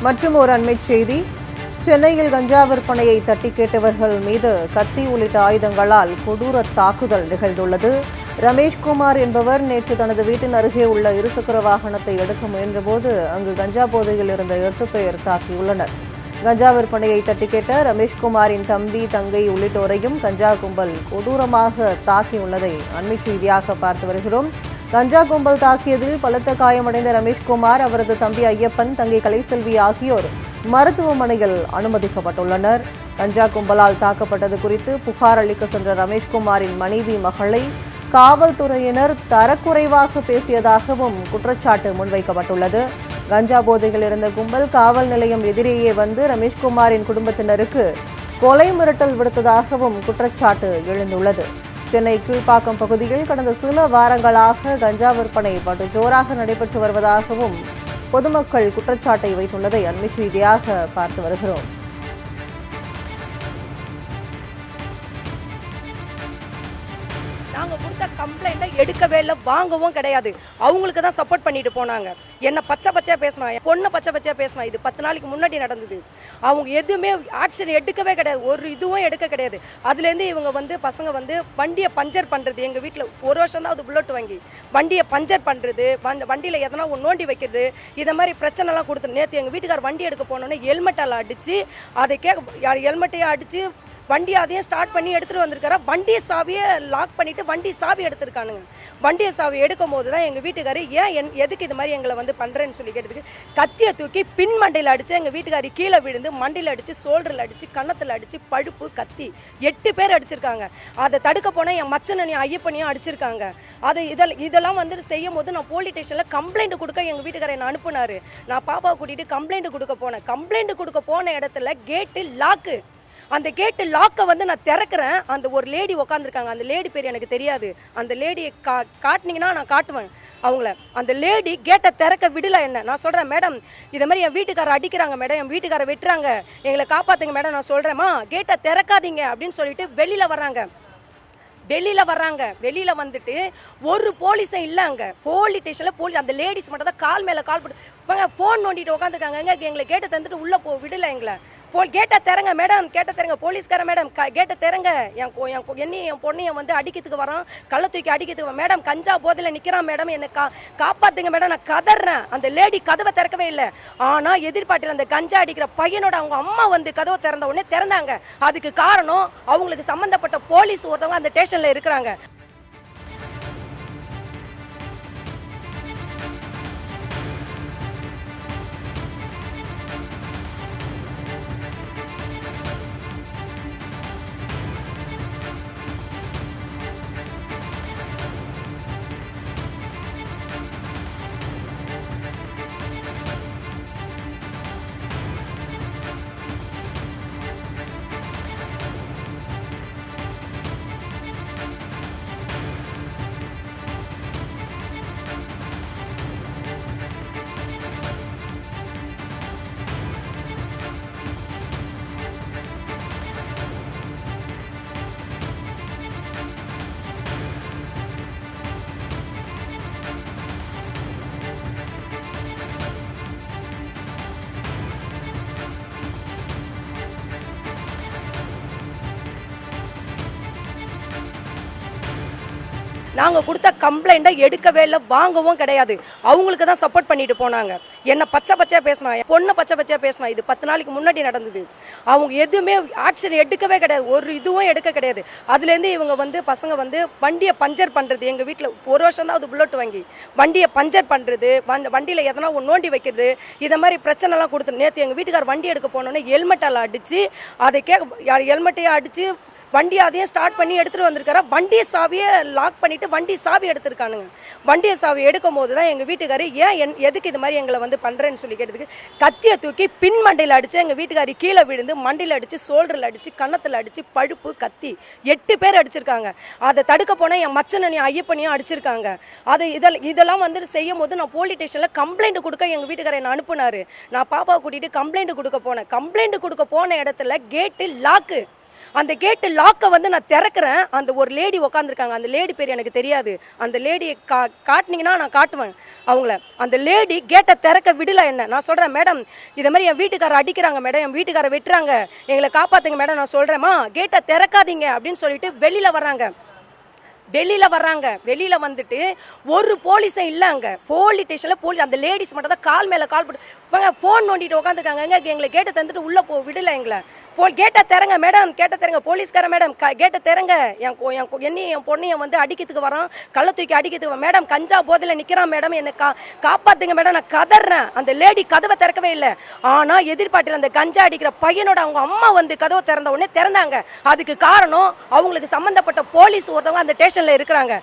மற்றும் ஒரு அண்மைச் செய்தி, சென்னையில் கஞ்சா விற்பனையை தட்டி கேட்டவர்கள் மீது கத்தி உள்ளிட்ட ஆயுதங்களால் கொடூர தாக்குதல் நிகழ்ந்துள்ளது. ரமேஷ்குமார் என்பவர் நேற்று தனது வீட்டின் அருகே உள்ள இருசக்கர வாகனத்தை எடுக்க முயன்றபோது அங்கு கஞ்சா போதையில் இருந்த 8 பேர் தாக்கியுள்ளனர். கஞ்சா விற்பனையை தட்டி கேட்ட ரமேஷ்குமாரின் தம்பி, தங்கை உள்ளிட்டோரையும் கஞ்சா கும்பல் கொடூரமாக தாக்கியுள்ளதை அண்மைச் செய்தியாக பார்த்து வருகிறோம். கஞ்சா கும்பல் தாக்கியதில் பலத்த காயமடைந்த ரமேஷ்குமார், அவரது தம்பி ஐயப்பன், தங்கை கலைசெல்வி ஆகியோர் மருத்துவமனையில் அனுமதிக்கப்பட்டுள்ளனர். கஞ்சா கும்பலால் தாக்கப்பட்டது குறித்து புகார் அளிக்க சென்ற ரமேஷ்குமாரின் மனைவி, மகளை காவல்துறையினர் தரக்குறைவாக பேசியதாகவும் குற்றச்சாட்டு முன்வைக்கப்பட்டுள்ளது. கஞ்சா போதையில் இருந்த கும்பல் காவல் நிலையம் எதிரேயே வந்து ரமேஷ்குமாரின் குடும்பத்தினருக்கு கொலை மிரட்டல் விடுத்ததாகவும் குற்றச்சாட்டு எழுந்துள்ளது. சென்னை கீழ்ப்பாக்கம் பகுதியில் கடந்த சில வாரங்களாக கஞ்சா விற்பனை படு ஜோராக நடைபெற்று வருவதாகவும் பொதுமக்கள் குற்றச்சாட்டை வைத்துள்ளதை அண்மைச் செய்தியாக பார்த்து வருகிறோம். நாங்கள் கொடுத்த கம்ப்ளைண்ட்டை எடுக்கவே இல்லை, வாங்கவும் கிடையாது. அவங்களுக்கு தான் சப்போர்ட் பண்ணிட்டு போனாங்க. என்ன பச்சையாக பேசினா, பொண்ணு பச்சையாக பேசினா. இது 10 நாளைக்கு முன்னாடி நடந்தது. அவங்க எதுவுமே ஆக்ஷன் எடுக்கவே கிடையாது, ஒரு இதுவும் எடுக்க கிடையாது. அதுலேருந்து இவங்க பசங்க வண்டியை பஞ்சர் பண்ணுறது, எங்கள் வீட்டில் 1 வருஷம் தான் அது புல்லட் வாங்கி வண்டியை பஞ்சர் பண்ணுறது, வண்டியில் எதனா நோண்டி வைக்கிறது, இதை மாதிரி பிரச்சனைலாம் கொடுத்து. நேற்று எங்கள் வீட்டுக்கார் வண்டி எடுக்க போனோன்னே ஹெல்மெட்டால் அடித்து, அதை ஹெல்மெட்டையும் அடித்து வண்டி அதையும் ஸ்டார்ட் பண்ணி எடுத்துகிட்டு வந்திருக்காரா. வண்டி சாவியை லாக் பண்ணிவிட்டு வண்டி சாவி எடுத்துருக்கானுங்க. வண்டியை சாவி எடுக்கும் போது தான் எங்கள் வீட்டுக்காரி எதுக்கு இது மாதிரி எங்களை பண்ணுறேன்னு சொல்லி கேட்டதுக்கு கத்தியை தூக்கி பின் மண்டையில் அடித்து எங்கள் வீட்டுக்காரி கீழே விழுந்து மண்டையில் அடித்து, சோல்டரில் அடித்து, கன்னத்தில் அடித்து, பழுப்பு கத்தி 8 பேர் அடிச்சிருக்காங்க. அதை தடுக்க போனால் என் மச்சனையும் ஐயப்பனையும் அடிச்சிருக்காங்க. இதெல்லாம் செய்யும் போது நான் போலீஸ் ஸ்டேஷனில் கம்ப்ளைண்ட் கொடுக்க எங்கள் வீட்டுக்காரை நான் அனுப்புனார். நான் பாப்பாவை கூட்டிகிட்டு கம்ப்ளைண்ட் கொடுக்க போனேன். கம்ப்ளைண்ட் கொடுக்க போன இடத்துல கேட்டு லாக்கு. அந்த கேட்டு லாக்கை நான் திறக்கிறேன். அந்த ஒரு லேடி உட்காந்துருக்காங்க. அந்த லேடி பேர் எனக்கு தெரியாது. அந்த லேடியை காட்டினீங்கன்னா நான் காட்டுவேன் அவங்கள. அந்த லேடி கேட்டை திறக்க விடல. என்ன நான் சொல்கிறேன், மேடம் இதை மாதிரி என் வீட்டுக்காரரை அடிக்கிறாங்க மேடம், என் வீட்டுக்காரை வெட்டுறாங்க, எங்களை காப்பாற்றுங்க மேடம். நான் சொல்கிறேம்மா கேட்டை திறக்காதீங்க அப்படின்னு சொல்லிட்டு வெளியில் வெளியில் வந்துட்டு ஒரு போலீஸும் இல்லை. அங்கே போலீஸ் ஸ்டேஷனில் போலீஸ், அந்த லேடிஸ் மட்டும் தான் கால் மேலே கால் போட்டு ஃபோன் நோண்டிட்டு உட்காந்துருக்காங்க. எங்களை கேட்டை தந்துட்டு உள்ளே விடலை. எங்களை கேட்டை திறங்க மேடம், கேட்டை திறங்க, போலீஸ்கார மேடம் கேட்டை திறங்க, என் பொண்ணையும் அடிக்கிறதுக்கு வரான், கள்ள தூக்கி அடிக்கிறதுக்கு மேடம், கஞ்சா போதையில் நிற்கிறான் மேடம், என்னை காப்பாற்றுங்க மேடம். நான் கதறேன். அந்த லேடி கதவை திறக்கவே இல்லை. ஆனால் எதிர்பார்ட்டில் அந்த கஞ்சா அடிக்கிற பையனோட அவங்க அம்மா கதவை திறந்த உடனே திறந்தாங்க. அதுக்கு காரணம் அவங்களுக்கு சம்மந்தப்பட்ட போலீஸ் ஒருத்தவங்க அந்த ஸ்டேஷனில் இருக்கிறாங்க. நாங்கள் கொடுத்த கம்ப்ளைண்ட்டை எடுக்கவே இல்லை, வாங்கவும் கிடையாது. அவங்களுக்கு தான் சப்போர்ட் பண்ணிட்டு போனாங்க. என்ன பச்சையாக பேசினா, பொண்ணு பச்சையாக பேசினா. இது 10 நாளைக்கு முன்னாடி நடந்தது. அவங்க எதுவுமே ஆக்ஷன் எடுக்கவே கிடையாது, ஒரு இதுவும் எடுக்க கிடையாது. அதுலேருந்து இவங்க பசங்க வண்டியை பஞ்சர் பண்ணுறது, எங்கள் வீட்டில் 1 வருஷம் தான் அது புல்லட் வாங்கி வண்டியை பஞ்சர் பண்ணுறது, வண்டியில் எதனா நோண்டி வைக்கிறது, இதை மாதிரி பிரச்சனைலாம் கொடுத்து. நேற்று எங்கள் வீட்டுக்கார் வண்டி எடுக்க போனோன்னே ஹெல்மெட்டால் அடித்து, அதை ஹெல்மெட்டையும் அடித்து வண்டி அதையும் ஸ்டார்ட் பண்ணி எடுத்துகிட்டு வந்திருக்காரா. வண்டியை சாவியை லாக் பண்ணிவிட்டு வண்டி சாவி எடுத்துருக்கானுங்க. வண்டியை சாவி எடுக்கும் போது தான் எங்கள் வீட்டுக்காரி எதுக்கு இது மாதிரி எங்களை பண்ணுறேன்னு சொல்லி கேட்டதுக்கு கத்தியை தூக்கி பின் மண்டையில் அடித்து எங்கள் வீட்டுக்காரி கீழே விழுந்து மண்டையில் அடித்து, சோல்டரில் அடித்து, கன்னத்தில் அடித்து, பழுப்பு கத்தி 8 பேர் அடிச்சிருக்காங்க. அதை தடுக்க போனால் என் மச்சனையும் ஐயப்பனையும் அடிச்சிருக்காங்க. இதெல்லாம் செய்யும் போது நான் போலீஸ் ஸ்டேஷனில் கம்ப்ளைண்ட் கொடுக்க எங்கள் வீட்டுக்காரை நான் அனுப்புனார். நான் பாப்பாவை கூட்டிகிட்டு கம்ப்ளைண்ட் கொடுக்க போனேன். கம்ப்ளைண்ட் கொடுக்க போன இடத்துல கேட்டு லாக்கு. அந்த கேட்டு லாக்கை வந்து நான் திறக்கிறேன். அந்த ஒரு லேடி உட்காந்துருக்காங்க. அந்த லேடி பேர் எனக்கு தெரியாது. அந்த லேடியை காட்டினீங்கன்னா நான் காட்டுவேன் அவங்கள. அந்த லேடி கேட்டை திறக்க விடல என்ன. நான் சொல்கிறேன், மேடம் இதை மாதிரி என் வீட்டுக்காரர் அடிக்கிறாங்க மேடம், என் வீட்டுக்காரர் வெட்டுறாங்க, எங்களை காப்பாற்றுங்க மேடம். நான் சொல்கிறேம்மா கேட்டை திறக்காதீங்க அப்படின்னு சொல்லிட்டு வெளியில் வர்றாங்க. வெளியில் வந்துட்டு ஒரு போலீஸும் இல்லை அங்கே. போலீஸ் ஸ்டேஷனில் போலீஸ் அந்த லேடிஸ் மட்டும் தான் கால் மேலே கால் போட்டு ஃபோன் நோண்டிட்டு உட்காந்துருக்காங்க. எங்களை கேட்டை தந்துட்டு உள்ளே விடலை எங்களை. கேட்டை திறங்க மேடம், கேட்டை திறங்க, போலீஸ்கார மேடம் கேட்டை திறங்க, என் பொண்ணையும் வந்து அடிக்கிறதுக்கு வரான், கள்ள தூக்கி அடிக்கிறதுக்கு மேடம், கஞ்சா போதையில் நிற்கிறான் மேடம், என்னை காப்பாற்றுங்க மேடம். நான் கதறேன். அந்த லேடி கதவை திறக்கவே இல்லை. ஆனால் எதிர்பார்ட்டில் அந்த கஞ்சா அடிக்கிற பையனோட அவங்க அம்மா வந்து கதவை திறந்த உடனே திறந்தாங்க. அதுக்கு காரணம் அவங்களுக்கு சம்மந்தப்பட்ட போலீஸ் ஒருத்தவங்க அந்த ஸ்டேஷனில் இருக்கிறாங்க.